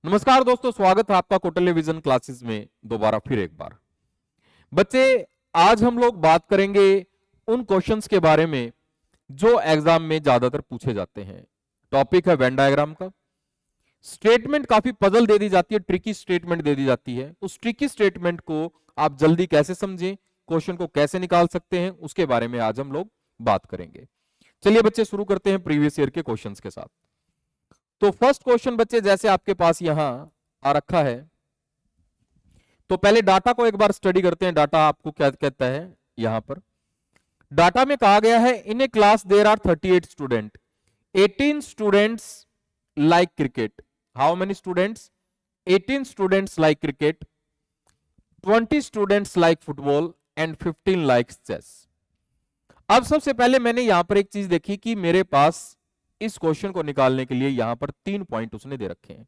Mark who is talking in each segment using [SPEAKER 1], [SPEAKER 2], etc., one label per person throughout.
[SPEAKER 1] नमस्कार दोस्तों, स्वागत है आपका कौटिल्य विजन क्लासेस में दोबारा फिर एक बार। बच्चे, आज हम लोग बात करेंगे उन क्वेश्चंस के बारे में जो एग्जाम में ज्यादातर पूछे जाते हैं। टॉपिक है वेन डायग्राम का। स्टेटमेंट काफी पजल दे दी जाती है, ट्रिकी स्टेटमेंट दे दी जाती है। उस ट्रिकी स्टेटमेंट को आप जल्दी कैसे समझें, क्वेश्चन को कैसे निकाल सकते हैं, उसके बारे में आज हम लोग बात करेंगे। चलिए बच्चे, शुरू करते हैं प्रीवियस ईयर के क्वेश्चंस के साथ। तो फर्स्ट क्वेश्चन बच्चे जैसे आपके पास यहां आ रखा है, तो पहले डाटा को एक बार स्टडी करते हैं। डाटा आपको क्या कहता है। यहां पर डाटा में कहा गया है, in a class there are 38 student, 18 students like cricket. How many students? 18 students like cricket, 20 students like football and 15 like chess. अब सबसे पहले मैंने यहां पर एक चीज देखी कि मेरे पास इस क्वेश्चन को निकालने के लिए यहां पर 3 पॉइंट उसने दे रखे हैं,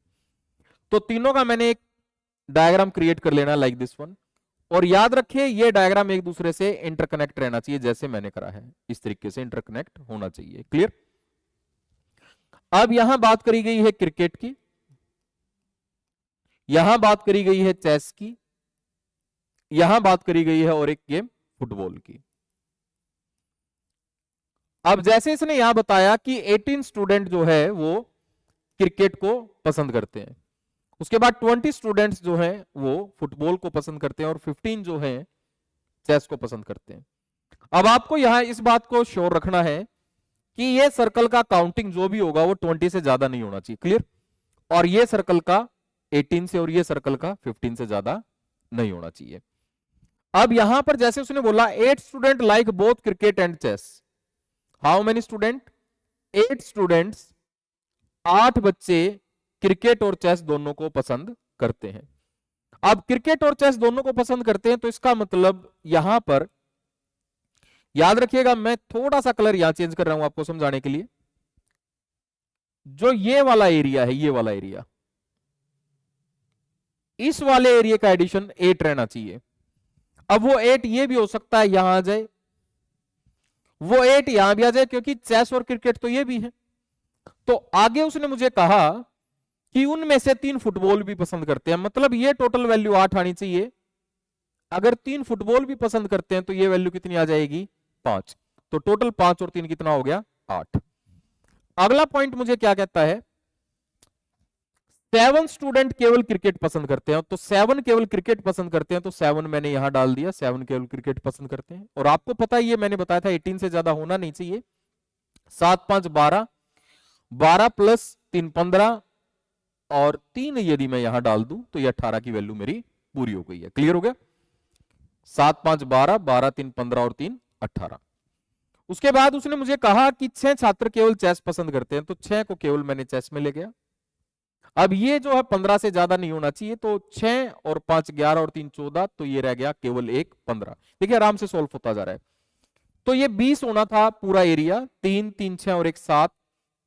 [SPEAKER 1] तो तीनों का मैंने एक डायग्राम क्रिएट कर लेना लाइक दिस वन। और याद रखिए ये डायग्राम एक दूसरे से इंटरकनेक्ट रहना चाहिए, जैसे मैंने करा है इस तरीके से इंटरकनेक्ट होना चाहिए। क्लियर? अब यहां बात करी गई है क्रिकेट की, यहां बात करी गई है चेस की, यहां बात करी गई है और एक गेम फुटबॉल की। अब जैसे इसने यहां बताया कि 18 स्टूडेंट जो है वो क्रिकेट को पसंद करते हैं, उसके बाद 20 स्टूडेंट्स जो हैं वो फुटबॉल को पसंद करते हैं और 15 जो हैं चेस को पसंद करते हैं। अब आपको यहां इस बात को श्योर रखना है कि ये सर्कल का काउंटिंग जो भी होगा वो 20 से ज्यादा नहीं होना चाहिए। क्लियर? और ये सर्कल का 18 से और ये सर्कल का 15 से ज्यादा नहीं होना चाहिए। अब यहां पर जैसे उसने बोला 8 student like both cricket and chess. How many student? 8 students, 8 बच्चे क्रिकेट और चेस दोनों को पसंद करते हैं। अब क्रिकेट और चेस दोनों को पसंद करते हैं, तो इसका मतलब यहां पर याद रखिएगा, मैं थोड़ा सा कलर यहां चेंज कर रहा हूं आपको समझाने के लिए। जो ये वाला एरिया है, ये वाला एरिया, इस वाले एरिया का एडिशन 8 रहना चाहिए। अब वो 8 ये भी हो सकता है यहां आ जाए, वो 8 यहां भी आ जाए, क्योंकि चेस और क्रिकेट तो ये भी है। तो आगे उसने मुझे कहा कि उनमें से 3 फुटबॉल भी पसंद करते हैं, मतलब ये टोटल वैल्यू 8 आनी चाहिए। अगर 3 फुटबॉल भी पसंद करते हैं तो ये वैल्यू कितनी आ जाएगी? 5। तो टोटल 5 और 3 कितना हो गया? 8। अगला पॉइंट मुझे क्या कहता है, 7 स्टूडेंट केवल क्रिकेट पसंद करते हैं, तो 7 केवल क्रिकेट पसंद करते हैं, तो 7 मैंने यहां डाल दिया, 7 केवल क्रिकेट पसंद करते हैं। और आपको पता है ये मैंने बताया था 18 से ज्यादा होना नहीं चाहिए। 7 5 12, 12 प्लस 3 15, और 3 यदि मैं यहां डाल दूं तो ये 18 की वैल्यू मेरी पूरी हो गई है। क्लियर हो गया? 7 5 12, 12 3 15 और 3 18। उसके बाद उसने मुझे कहा कि 6 छात्र केवल चेस पसंद करते हैं, तो 6 को केवल मैंने चेस में ले गया। अब ये जो है 15 से ज्यादा नहीं होना चाहिए, तो 6 और 5 11 और 3 14, तो ये रह गया केवल एक 15। देखिए आराम से सोल्व होता जा रहा है। तो ये 20 होना था पूरा एरिया, 3 3 6 और 1 7,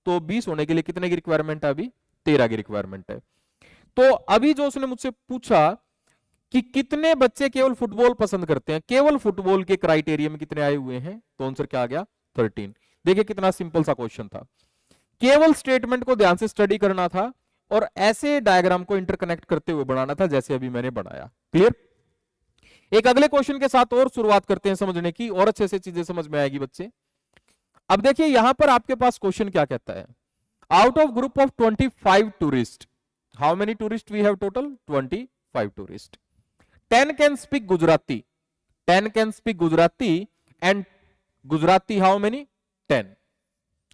[SPEAKER 1] तो 20 होने के लिए कितने की रिक्वायरमेंट है? अभी 13 की रिक्वायरमेंट है। तो अभी जो उसने मुझसे पूछा कि कितने बच्चे केवल फुटबॉल पसंद करते हैं, केवल फुटबॉल के क्राइटेरिया में कितने आए हुए हैं, तो आंसर क्या आ गया? 13। देखिए कितना सिंपल सा क्वेश्चन था, केवल स्टेटमेंट को ध्यान से स्टडी करना था और ऐसे डायग्राम को इंटरकनेक्ट करते हुए बनाना था जैसे अभी मैंने बनाया। क्लियर? एक अगले क्वेश्चन के साथ और शुरुआत करते हैं समझने की, और अच्छे से चीजें समझ में आएगी बच्चे। अब देखिए यहां पर आपके पास क्वेश्चन क्या कहता है, out of group of 25 tourist, how many tourist we have? Total 25 tourist. 10 can speak Gujarati, 10 can speak Gujarati and Gujarati how many? 10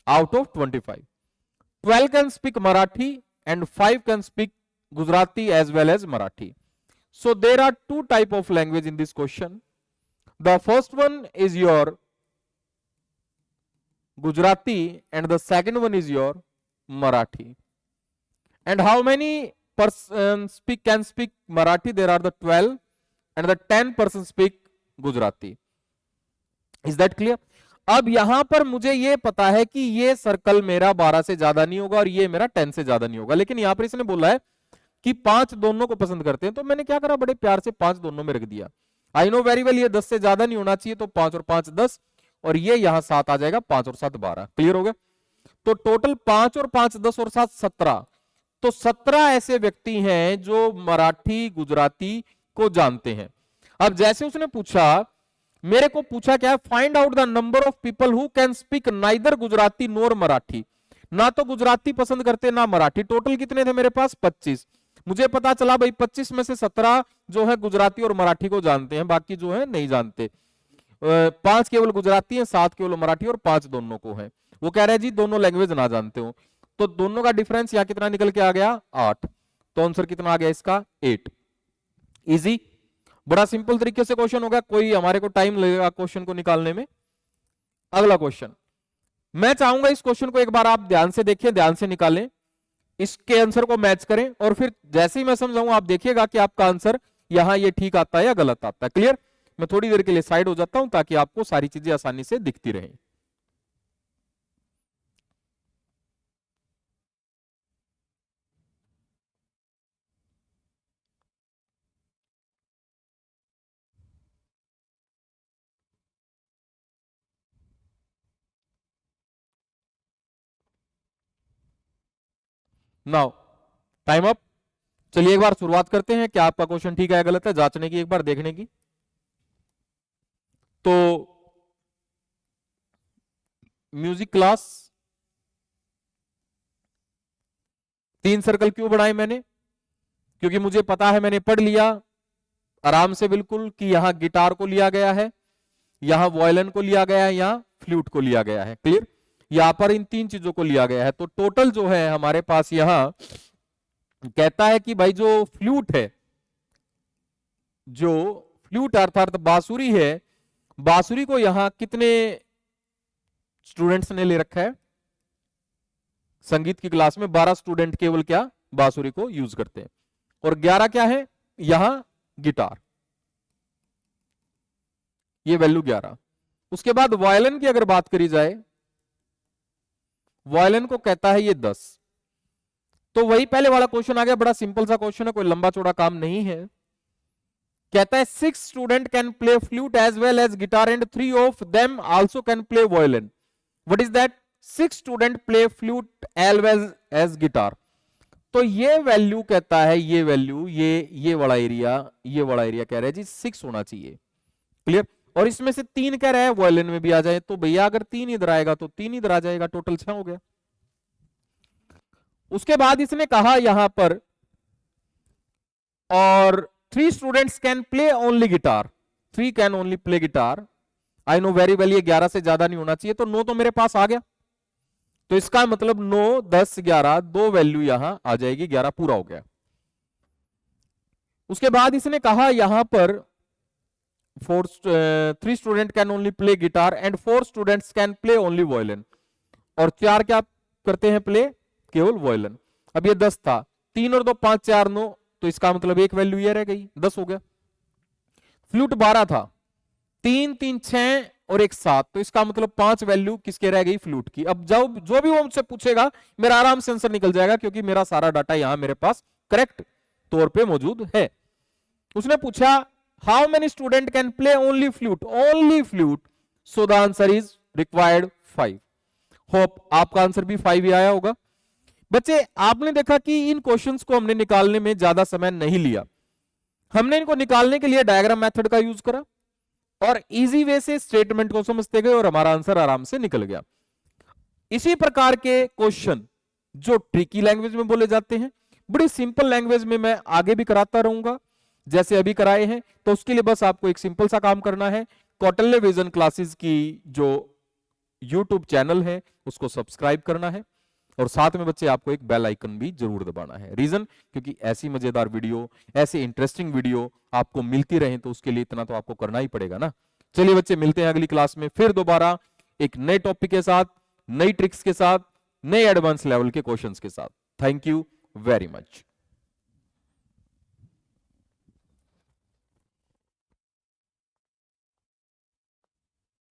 [SPEAKER 1] out of 25। 12 can speak Marathi and 5 can speak Gujarati as well as Marathi. So there are 2 type of language in this question. The first one is your Gujarati and the second one is your Marathi. And how many persons can speak Marathi? There are the 12 and the 10 persons speak Gujarati. Is that clear? अब यहां पर मुझे ये पता है कि ये circle मेरा 12 से ज्यादा नहीं होगा और ये मेरा 10 से ज्यादा नहीं होगा, लेकिन यहां पर इसने बोला है कि 5 दोनों को पसंद करते हैं, तो मैंने क्या करा, बड़े प्यार से 5 दोनों में रख दिया। आई नो वेरी वेल ये 10 से ज्यादा नहीं होना चाहिए, तो 5 और 5 10, और ये यहां 7 आ जाएगा, 5 और 7 12। क्लियर हो गया? तो टोटल 5 और 5 10 और 7 17, तो 17 ऐसे व्यक्ति हैं जो मराठी गुजराती को जानते हैं। अब जैसे उसने पूछा, मेरे को पूछा क्या, find out the number of people who can speak neither Gujarati nor Marathi, ना तो गुजराती पसंद करते ना मराठी। टोटल कितने थे मेरे पास, 25। मुझे पता चला भाई 25 में से 17 जो है गुजराती और मराठी को जानते हैं, बाकी जो है नहीं जानते। 5 केवल गुजराती हैं, 7 केवल मराठी और 5 दोनों को है। वो कह रहे हैं जी दोनों लैंग्वेज ना जानते हो, तो दोनों का डिफरेंस यहां कितना निकल के आ गया, 8। तो आंसर कितना आ गया इसका, 8। इजी, बड़ा सिंपल तरीके से क्वेश्चन होगा, कोई हमारे को टाइम लगेगा क्वेश्चन को निकालने में। अगला क्वेश्चन, मैं चाहूंगा इस क्वेश्चन को एक बार आप ध्यान से देखिए, ध्यान से निकालें, इसके आंसर को मैच करें, और फिर जैसे ही मैं समझाऊंगा आप देखिएगा कि आपका आंसर यहां ये ठीक आता है या गलत आता है। क्लियर? मैं थोड़ी देर के लिए साइड हो जाता हूं ताकि आपको सारी चीजें आसानी से दिखती रहें। Now time up. चलिए एक बार शुरुआत करते हैं, क्या आपका क्वेश्चन ठीक है या गलत है, जांचने की, एक बार देखने की। तो म्यूजिक क्लास, 3 सर्कल क्यों बनाए मैंने, क्योंकि मुझे पता है, मैंने पढ़ लिया आराम से बिल्कुल कि यहां गिटार को लिया गया है, यहां वॉयलिन को लिया गया है, यहां फ्लूट को लिया गया है। क्लियर? यहां पर इन 3 चीजों को लिया गया है। तो टोटल जो है हमारे पास यहां कहता है कि भाई जो फ्लूट है, जो फ्लूट अर्थात बांसुरी है, बांसुरी को यहां कितने स्टूडेंट्स ने ले रखा है, संगीत की क्लास में 12 स्टूडेंट केवल क्या बांसुरी को यूज करते हैं, और 11 क्या है यहां गिटार, ये वैल्यू 11। उसके बाद वायलिन की अगर बात करी जाए, वायलिन को कहता है ये 10। तो वही पहले वाला क्वेश्चन आ गया, बड़ा सिंपल सा क्वेश्चन है, कोई लंबा चौड़ा काम नहीं है। कहता है 6 student can play flute as well as guitar and 3 of them also can play violin. What is that? 6 student play flute as well as guitar. तो ये वैल्यू कहता है, ये वैल्यू, ये वाला एरिया, ये वाला एरिया कह रहा है जी 6 होना चाहिए। क्लियर? और इसमें से 3 कह रहा है वायलिन में भी आ जाए, तो भैया अगर 3 इधर आएगा तो 3 इधर आ जाएगा, टोटल 6 हो गया। उसके बाद इसने कहा यहां पर, और 3 students can play only guitar, 3 can only play guitar. I know very well ये 11 से ज्यादा नहीं होना चाहिए, तो 9 तो मेरे पास आ गया। तो इसका मतलब 9, 10, 11, 2 वैल्यू यहां आ जाएगी, 11 पूरा हो गया। उसके बाद इसने कहा यहां पर 3 student can only play guitar and 4 students can play only violin, और 4 क्या करते हैं प्ले, केवल वायलिन। अब ये 10 था, 3 और 2 5, 4 9, तो इसका मतलब एक वैल्यू ये रह गई, 10 हो गया। फ्लूट 12 था, 3 3 6 और 1 7, तो इसका मतलब 5 वैल्यू किसके रह गई, फ्लूट की। अब जो भी वो मुझसे पूछेगा मेरा आराम से आंसर निकल जाएगा, क्योंकि मेरा सारा डाटा यहां मेरे पास करेक्ट तौर पे मौजूद है। उसने पूछा how many student can play only flute, only flute, so the answer is required 5। Hope आपका आंसर भी 5 ही आया होगा। बच्चे आपने देखा कि इन क्वेश्चंस को हमने निकालने में ज्यादा समय नहीं लिया, हमने इनको निकालने के लिए डायग्राम मेथड का यूज करा और इजी वे से स्टेटमेंट को समझते गए और हमारा आंसर आराम से निकल गया। इसी प्रकार के क्वेश्चन जो ट्रिकी लैंग्वेज में बोले जाते हैं, बड़ी सिंपल लैंग्वेज में मैं आगे भी कराता रहूंगा जैसे अभी कराए हैं। तो उसके लिए बस आपको एक सिंपल सा काम करना है, कौटिल्य विजन क्लासेस की जो यूट्यूब चैनल है उसको सब्सक्राइब करना है, और साथ में बच्चे आपको एक बेल आइकन भी जरूर दबाना है। रीजन, क्योंकि ऐसी मजेदार वीडियो, ऐसे इंटरेस्टिंग वीडियो आपको मिलती रहे, तो उसके लिए इतना तो आपको करना ही पड़ेगा ना। चलिए बच्चे, मिलते हैं अगली क्लास में फिर दोबारा एक नए टॉपिक के साथ, नई ट्रिक्स के साथ, नए एडवांस लेवल के क्वेश्चंस के साथ। Thank you very much.